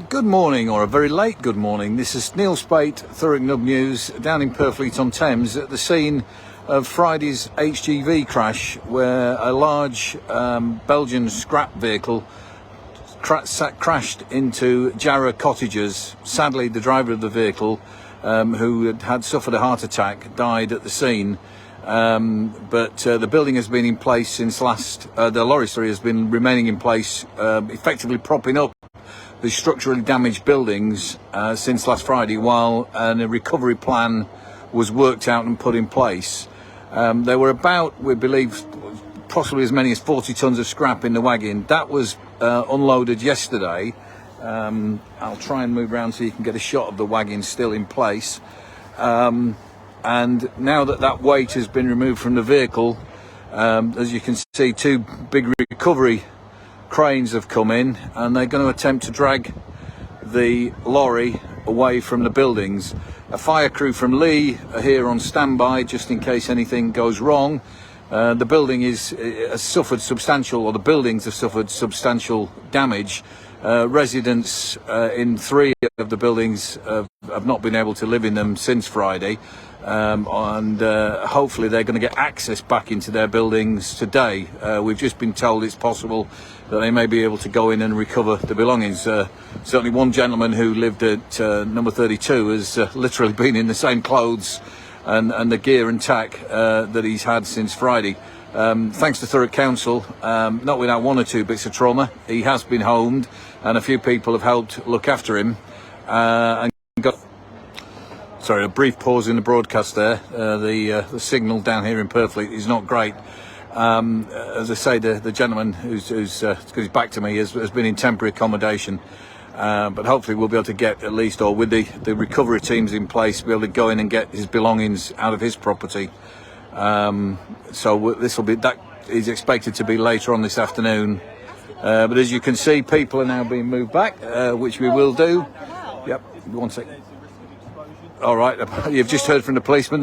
Good morning, or a very late good morning. This is Neil Spate, Thurrock Nub News, down in Purfleet on Thames at the scene of Friday's HGV crash, where a large Belgian scrap vehicle crashed into Jarrah cottages. Sadly, the driver of the vehicle, who had suffered a heart attack, died at the scene. But the building has been in place since the lorry has been remaining in place, effectively propping up the structurally damaged buildings since last Friday, while a recovery plan was worked out and put in place. There were about, we believe, possibly as many as 40 tonnes of scrap in the wagon. That was unloaded yesterday. I'll try and move around so you can get a shot of the wagon still in place. And now that weight has been removed from the vehicle, as you can see, two big recovery cranes have come in, and they're going to attempt to drag the lorry away from the buildings. A fire crew from Lee are here on standby just in case anything goes wrong. The building has suffered substantial, or the buildings have suffered substantial damage. Residents in 3 of the buildings have not been able to live in them since Friday, and hopefully they're going to get access back into their buildings today. We've just been told it's possible that they may be able to go in and recover the belongings. Certainly one gentleman who lived at number 32 has literally been in the same clothes and the gear and tack that he's had since Friday. Thanks to Thurrock Council, not without 1 or 2 bits of trauma. He has been homed, and a few people have helped look after him. Sorry, a brief pause in the broadcast there. The signal down here in Purfleet is not great. As I say, the gentleman who's back to me has been in temporary accommodation. But hopefully we'll be able to get at least, or with the recovery teams in place, be able to go in and get his belongings out of his property. So that is expected to be later on this afternoon. But as you can see, people are now being moved back, which we will do. Yep, 1 second. All right, you've just heard from the policeman.